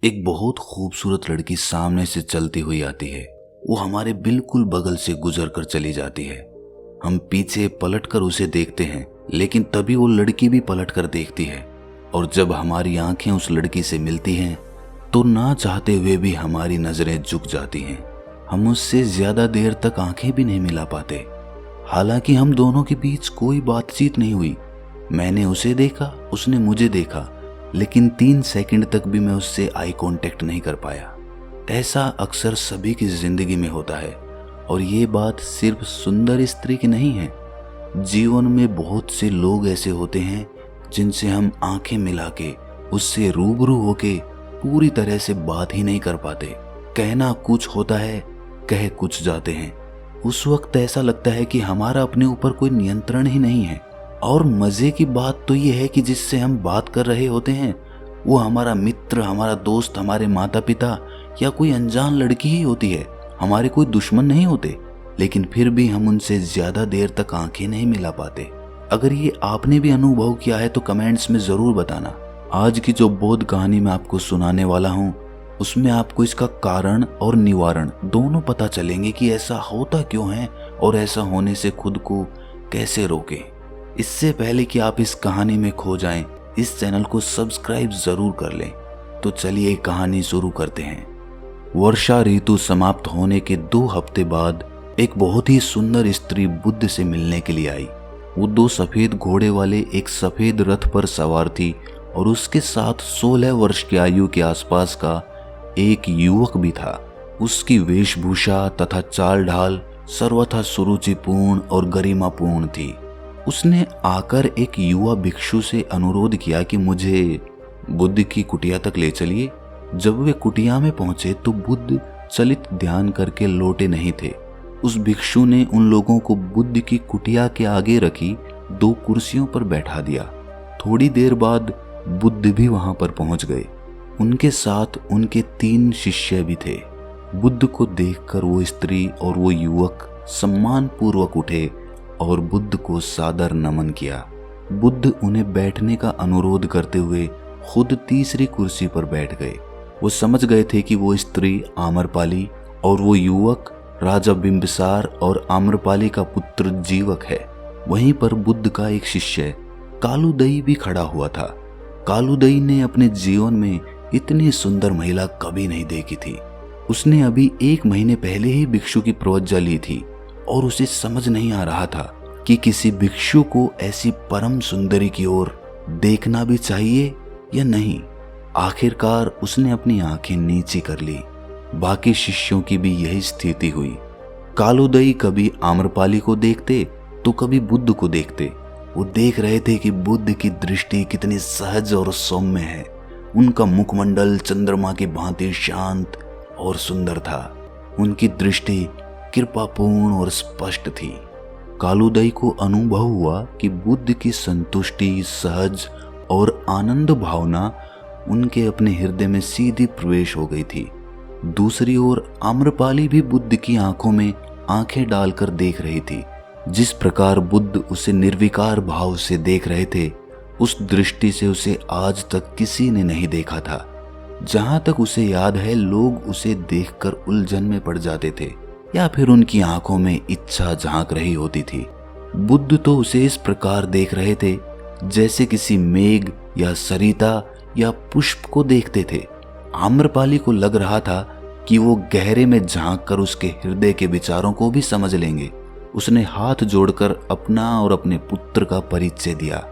एक बहुत खूबसूरत लड़की सामने से चलती हुई आती है। वो हमारे बिल्कुल बगल से गुजर कर चली जाती है। हम पीछे पलट कर उसे देखते हैं, लेकिन तभी वो लड़की भी पलट कर देखती है। और जब हमारी आंखें उस लड़की से मिलती हैं तो ना चाहते हुए भी हमारी नजरें झुक जाती हैं। हम उससे ज्यादा देर तक आंखें भी नहीं मिला पाते। हालांकि हम दोनों के बीच कोई बातचीत नहीं हुई। मैंने उसे देखा, उसने मुझे देखा, लेकिन 3 सेकंड तक भी मैं उससे आई कांटेक्ट नहीं कर पाया। ऐसा अक्सर सभी की जिंदगी में होता है, और ये बात सिर्फ सुंदर स्त्री की नहीं है। जीवन में बहुत से लोग ऐसे होते हैं जिनसे हम आंखें मिला के, उससे रूबरू होके पूरी तरह से बात ही नहीं कर पाते। कहना कुछ होता है, कह कुछ जाते हैं। उस वक्त ऐसा लगता है कि हमारा अपने ऊपर कोई नियंत्रण ही नहीं है। और मजे की बात तो ये है कि जिससे हम बात कर रहे होते हैं वो हमारा मित्र, हमारा दोस्त, हमारे माता पिता या कोई अनजान लड़की ही होती है। हमारे कोई दुश्मन नहीं होते, लेकिन फिर भी हम उनसे ज्यादा देर तक आंखें नहीं मिला पाते। अगर ये आपने भी अनुभव किया है तो कमेंट्स में जरूर बताना। आज की जो बोध कहानी मैं आपको सुनाने वाला हूँ उसमें आपको इसका कारण और निवारण दोनों पता चलेंगे कि ऐसा होता क्यों है और ऐसा होने से खुद को कैसे रोके। इससे पहले कि आप इस कहानी में खो जाएं, इस चैनल को सब्सक्राइब जरूर कर लें। तो चलिए कहानी शुरू करते हैं। वर्षा ऋतु समाप्त होने के 2 हफ्ते बाद एक बहुत ही सुंदर स्त्री बुद्ध से मिलने के लिए आई। वो 2 सफेद घोड़े वाले एक सफेद रथ पर सवार थी और उसके साथ 16 वर्ष की आयु के आसपास का एक युवक भी था। उसकी वेशभूषा तथा चाल ढाल सर्वथा सुरुचिपूर्ण और गरिमापूर्ण थी। उसने आकर एक युवा भिक्षु से अनुरोध किया कि मुझे बुद्ध की कुटिया तक ले चलिए। जब वे कुटिया में पहुंचे तो बुद्ध चलित ध्यान करके लौटे नहीं थे। उस भिक्षु ने उन लोगों को बुद्ध की कुटिया के आगे रखी 2 कुर्सियों पर बैठा दिया। थोड़ी देर बाद बुद्ध भी वहां पर पहुंच गए। उनके साथ उनके 3 शिष्य भी थे। बुद्ध को देखकर वो स्त्री और वो युवक सम्मान पूर्वक उठे और बुद्ध को सादर नमन किया। बुद्ध उन्हें बैठने का अनुरोध करते हुए खुद तीसरी कुर्सी पर बैठ गए। वो समझ गए थे कि वो स्त्री आम्रपाली और वो युवक राजा बिंबिसार और आम्रपाली का पुत्र जीवक है। वहीं पर बुद्ध का एक शिष्य कालूदई भी खड़ा हुआ था। कालूदई ने अपने जीवन में इतनी सुंदर महिला कभी नहीं देखी थी। उसने अभी 1 महीने पहले ही भिक्षु की प्रवज्जा ली थी और उसे समझ नहीं आ रहा था कि किसी भिक्षु को ऐसी परम सुंदरी की ओर देखना भी चाहिए या नहीं। आखिरकार उसने अपनी आंखें नीची कर ली। बाकी शिष्यों की भी यही स्थिति हुई। कालूदई कभी आम्रपाली को देखते तो कभी बुद्ध को देखते। वो देख रहे थे कि बुद्ध की दृष्टि कितनी सहज और सौम्य है। उनका मुखमंडल चंद्रमा की भांति शांत और सुंदर था। उनकी दृष्टि कृपापूर्ण और स्पष्ट थी। कालूदई को अनुभव हुआ कि बुद्ध की संतुष्टि, सहज और आनंद भावना उनके अपने हृदय में सीधी प्रवेश हो गई थी। दूसरी ओर आम्रपाली भी बुद्ध की आंखों में आंखें डालकर देख रही थी। जिस प्रकार बुद्ध उसे निर्विकार भाव से देख रहे थे, उस दृष्टि से उसे आज तक किसी ने नहीं देखा था। जहां तक उसे याद है, लोग उसे देखकर उलझन में पड़ जाते थे या फिर उनकी आंखों में इच्छा झांक रही होती थी। बुद्ध तो उसे इस प्रकार देख रहे थे जैसे किसी मेघ या सरिता या पुष्प को देखते थे। आम्रपाली को लग रहा था कि वो गहरे में झांक कर उसके हृदय के विचारों को भी समझ लेंगे। उसने हाथ जोड़कर अपना और अपने पुत्र का परिचय दिया।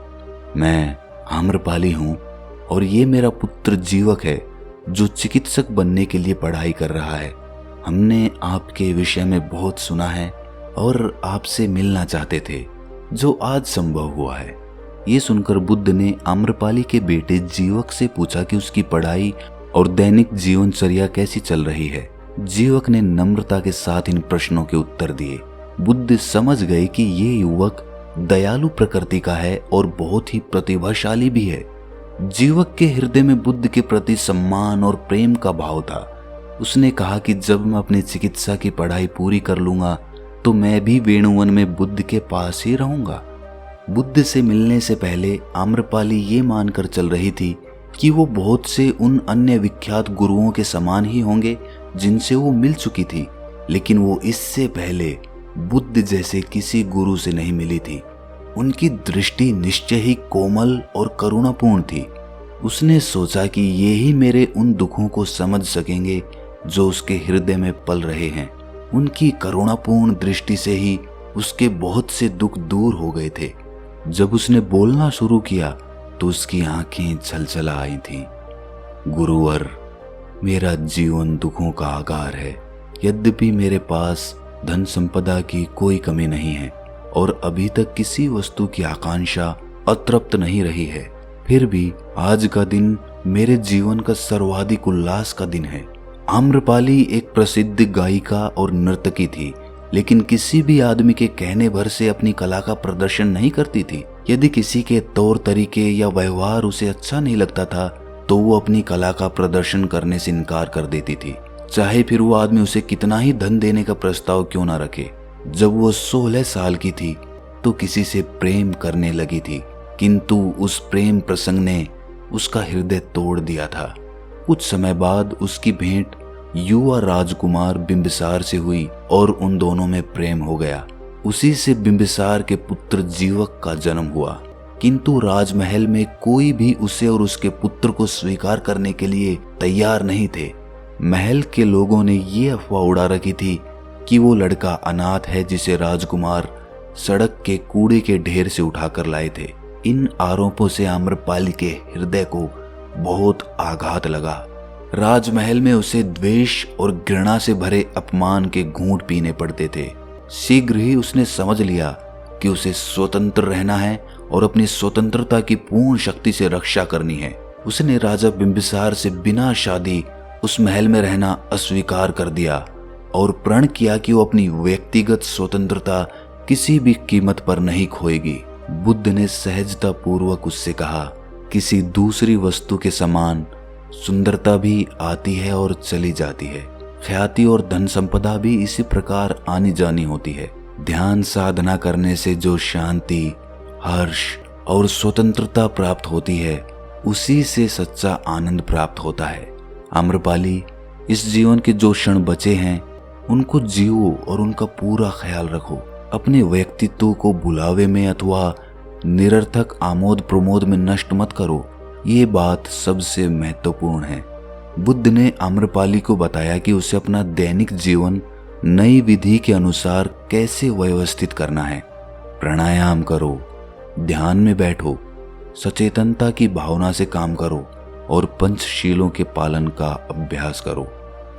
मैं आम्रपाली हूँ और ये मेरा पुत्र जीवक है जो चिकित्सक बनने के लिए पढ़ाई कर रहा है। हमने आपके विषय में बहुत सुना है और आपसे मिलना चाहते थे, जो आज संभव हुआ है। ये सुनकर बुद्ध ने आम्रपाली के बेटे जीवक से पूछा कि उसकी पढ़ाई और दैनिक जीवनचर्या कैसी चल रही है। जीवक ने नम्रता के साथ इन प्रश्नों के उत्तर दिए। बुद्ध समझ गए कि ये युवक दयालु प्रकृति का है और बहुत ही प्रतिभाशाली भी है। जीवक के हृदय में बुद्ध के प्रति सम्मान और प्रेम का भाव था। उसने कहा कि जब मैं अपनी चिकित्सा की पढ़ाई पूरी कर लूंगा तो मैं भी वेणुवन में बुद्ध के पास ही रहूंगा। बुद्ध से मिलने से पहले आम्रपाली ये मानकर चल रही थी कि वो बहुत से उन अन्य विख्यात गुरुओं के समान ही होंगे जिनसे वो मिल चुकी थी, लेकिन वो इससे पहले बुद्ध जैसे किसी गुरु से नहीं मिली थी। उनकी दृष्टि निश्चय ही कोमल और करुणापूर्ण थी। उसने सोचा कि ये ही मेरे उन दुखों को समझ सकेंगे जो उसके हृदय में पल रहे हैं। उनकी करुणापूर्ण दृष्टि से ही उसके बहुत से दुख दूर हो गए थे। जब उसने बोलना शुरू किया तो उसकी आंखें छलछला आई थीं। गुरुवर, मेरा जीवन दुखों का आगार है। यद्यपि मेरे पास धन संपदा की कोई कमी नहीं है और अभी तक किसी वस्तु की आकांक्षा अतृप्त नहीं रही है, फिर भी आज का दिन मेरे जीवन का सर्वाधिक उल्लास का दिन है। आम्रपाली एक प्रसिद्ध गायिका और नर्तकी थी, लेकिन किसी भी आदमी के कहने भर से अपनी कला का प्रदर्शन नहीं करती थी। यदि किसी के तौर तरीके या व्यवहार उसे अच्छा नहीं लगता था तो वो अपनी कला का प्रदर्शन करने से इनकार कर देती थी, चाहे फिर वो आदमी उसे कितना ही धन देने का प्रस्ताव क्यों ना रखे। जब वो 16 साल की थी तो किसी से प्रेम करने लगी थी, किंतु उस प्रेम प्रसंग ने उसका हृदय तोड़ दिया था। कुछ समय बाद उसकी भेंट युवा राजकुमार बिंबिसार से हुई और उन दोनों में प्रेम हो गया। उसी से बिंबिसार के पुत्र जीवक का जन्म हुआ, किंतु राजमहल में कोई भी उसे और उसके पुत्र को स्वीकार करने के लिए तैयार नहीं थे। महल के लोगों ने ये अफवाह उड़ा रखी थी कि वो लड़का अनाथ है जिसे राजकुमार सड़क के कूड़े के ढेर से उठाकर लाए थे। इन आरोपों से आम्रपाली के हृदय को बहुत आघात लगा। राजमहल में उसे द्वेष और घृणा से भरे अपमान के घूंट पीने पड़ते थे। शीघ्र ही उसने समझ लिया कि उसे स्वतंत्र रहना है और अपनी स्वतंत्रता की पूर्ण शक्ति से रक्षा करनी है। उसने राजा बिंबिसार से बिना शादी उस महल में रहना अस्वीकार कर दिया और प्रण किया कि वो अपनी व्यक्तिगत स्वतंत्रता किसी भी कीमत पर नहीं खोएगी। बुद्ध ने सहजता पूर्वक उससे कहा, किसी दूसरी वस्तु के समान सुंदरता भी आती है और चली जाती है। ख्याति और धन संपदा भी इसी प्रकार आनी जानी होती है। ध्यान साधना करने से जो शांति, हर्ष और स्वतंत्रता प्राप्त होती है, उसी से सच्चा आनंद प्राप्त होता है। आम्रपाली, इस जीवन के जो क्षण बचे हैं उनको जियो और उनका पूरा ख्याल रखो। अपने व्यक्तित्व को बुलावे में अथवा निरर्थक आमोद प्रमोद में नष्ट मत करो। ये बात सबसे महत्वपूर्ण है। बुद्ध ने आम्रपाली को बताया कि उसे अपना दैनिक जीवन नई विधि के अनुसार कैसे व्यवस्थित करना है। प्राणायाम करो, ध्यान में बैठो, सचेतनता की भावना से काम करो और पंचशीलों के पालन का अभ्यास करो।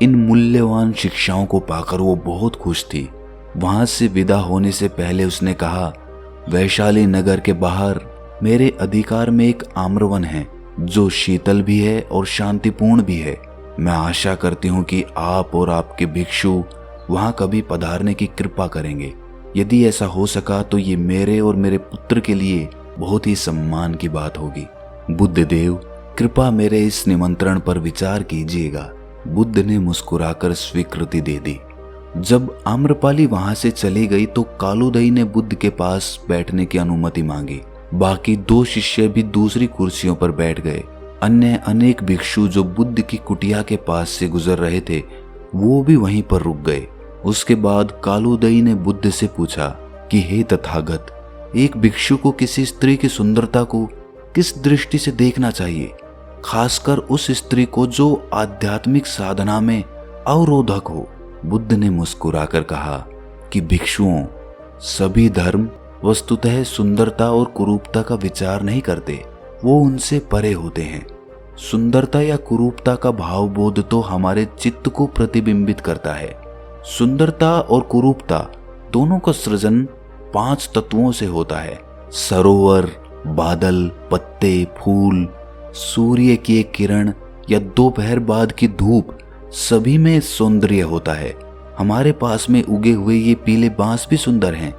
इन मूल्यवान शिक्षाओं को पाकर वो बहुत खुश थी। वहां से विदा होने से पहले उसने कहा, वैशाली नगर के बाहर मेरे अधिकार में एक आम्रवन है जो शीतल भी है और शांतिपूर्ण भी है। मैं आशा करती हूँ कि आप और आपके भिक्षु वहां कभी पधारने की कृपा करेंगे। यदि ऐसा हो सका तो ये मेरे और मेरे पुत्र के लिए बहुत ही सम्मान की बात होगी। बुद्ध देव, कृपा मेरे इस निमंत्रण पर विचार कीजिएगा। बुद्ध ने मुस्कुराकर स्वीकृति दे दी। जब आम्रपाली वहां से चली गई तो कालूदई ने बुद्ध के पास बैठने की अनुमति मांगी। बाकी 2 शिष्य भी दूसरी कुर्सियों पर बैठ गए। अन्य अनेक भिक्षु जो बुद्ध की कुटिया के पास से गुजर रहे थे वो भी वहीं पर रुक गए। उसके बाद कालूदई ने बुद्ध से पूछा कि हे तथागत, एक भिक्षु को किसी स्त्री की सुंदरता को किस दृष्टि से देखना चाहिए, खासकर उस स्त्री को जो आध्यात्मिक साधना में अवरोधक हो। बुद्ध ने मुस्कुराकर कहा कि भिक्षुओं, सभी धर्म वस्तुतः सुंदरता और कुरूपता का विचार नहीं करते, वो उनसे परे होते हैं। सुंदरता या कुरूपता का भावबोध तो हमारे चित्त को प्रतिबिंबित करता है। सुंदरता और कुरूपता दोनों का सृजन 5 तत्वों से होता है। सरोवर, बादल, पत्ते, फूल, सूर्य की एक किरण या दोपहर बाद की धूप, सभी में सौंदर्य होता है। हमारे पास में उगे हुए ये पीले बांस भी सुंदर हैं,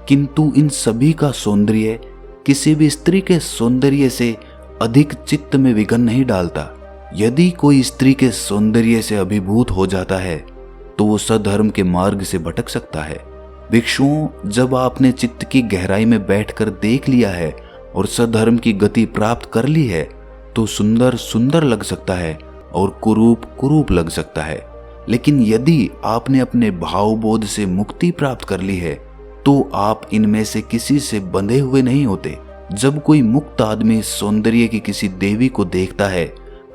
किंतु इन सभी का सौंदर्य किसी भी स्त्री के सौंदर्य से अधिक चित्त में विघन नहीं डालता। यदि कोई स्त्री के सौंदर्य से अभिभूत हो जाता है तो वो सधर्म के मार्ग से भटक सकता है। भिक्षुओं, जब आपने चित्त की गहराई में बैठकर देख लिया है और सधर्म की गति प्राप्त कर ली है तो सुंदर सुंदर लग सकता है और कुरूप कुरूप लग सकता है, लेकिन यदि आपने अपने भावबोध से मुक्ति प्राप्त कर ली है तो आप इनमें से किसी से बंधे हुए नहीं होते। जब कोई मुक्त आदमी सौंदर्य की किसी देवी को देखता है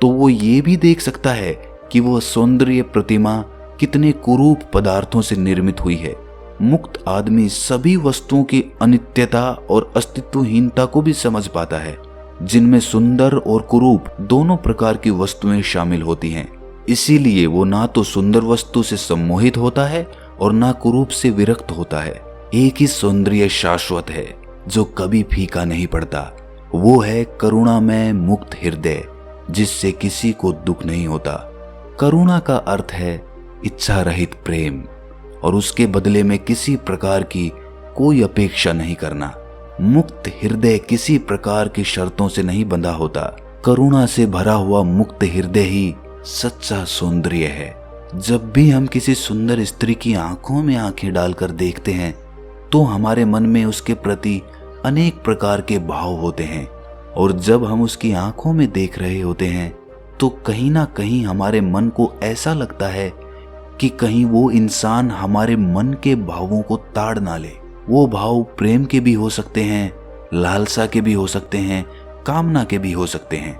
तो वो ये भी देख सकता है कि वह सौंदर्य प्रतिमा कितने कुरूप पदार्थों से निर्मित हुई है। मुक्त आदमी सभी वस्तुओं की अनित्यता और अस्तित्वहीनता को भी समझ पाता है, जिनमें सुंदर और कुरूप दोनों प्रकार की वस्तुएं शामिल होती हैं। इसीलिए वो ना तो सुंदर वस्तु से सम्मोहित होता है और ना कुरूप से विरक्त होता है। एक ही सौंदर्य शाश्वत है जो कभी फीका नहीं पड़ता, वो है करुणामय मुक्त हृदय जिससे किसी को दुख नहीं होता। करुणा का अर्थ है इच्छा रहित प्रेम और उसके बदले में किसी प्रकार की कोई अपेक्षा नहीं करना। मुक्त हृदय किसी प्रकार की शर्तों से नहीं बंधा होता। करुणा से भरा हुआ मुक्त हृदय ही सच्चा सौंदर्य है। जब भी हम किसी सुंदर स्त्री की आंखों में आंखें डालकर देखते हैं तो हमारे मन में उसके प्रति अनेक प्रकार के भाव होते हैं, और जब हम उसकी आंखों में देख रहे होते हैं तो कहीं ना कहीं हमारे मन को ऐसा लगता है कि कहीं वो इंसान हमारे मन के भावों को ताड़ ना ले। वो भाव प्रेम के भी हो सकते हैं, लालसा के भी हो सकते हैं, कामना के भी हो सकते हैं।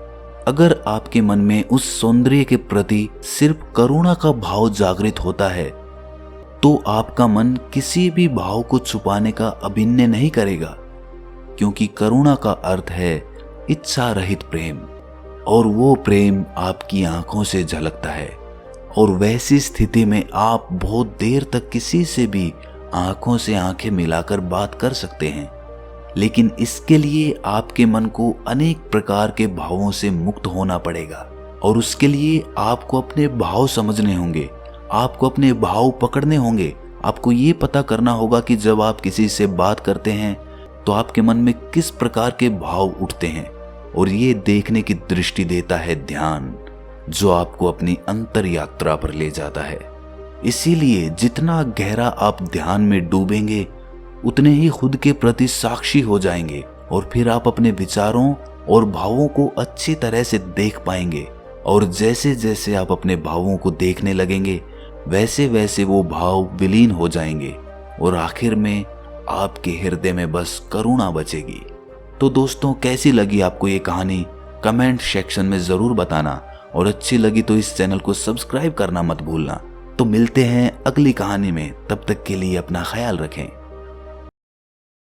अगर आपके मन में उस सौंदर्य के प्रति सिर्फ करुणा का भाव जागृत होता है तो आपका मन किसी भी भाव को छुपाने का अभिनय नहीं करेगा, क्योंकि करुणा का अर्थ है इच्छा रहित प्रेम, और वो प्रेम आपकी आंखों से झलकता है। और वैसी स्थिति में आप बहुत देर तक किसी से भी आंखों से आंखें मिलाकर बात कर सकते हैं, लेकिन इसके लिए आपके मन को अनेक प्रकार के भावों से मुक्त होना पड़ेगा, और उसके लिए आपको अपने भाव समझने होंगे, आपको अपने भाव पकड़ने होंगे। आपको ये पता करना होगा कि जब आप किसी से बात करते हैं तो आपके मन में किस प्रकार के भाव उठते हैं, और ये देखने की दृष्टि देता है ध्यान, जो आपको अपनी अंतर यात्रा पर ले जाता है। इसीलिए जितना गहरा आप ध्यान में डूबेंगे उतने ही खुद के प्रति साक्षी हो जाएंगे, और फिर आप अपने विचारों और भावों को अच्छी तरह से देख पाएंगे। और जैसे जैसे आप अपने भावों को देखने लगेंगे वैसे वैसे वो भाव विलीन हो जाएंगे, और आखिर में आपके हृदय में बस करुणा बचेगी। तो दोस्तों, कैसी लगी आपको ये कहानी कमेंट सेक्शन में जरूर बताना, और अच्छी लगी तो इस चैनल को सब्सक्राइब करना मत भूलना। तो मिलते हैं अगली कहानी में, तब तक के लिए अपना ख्याल रखें।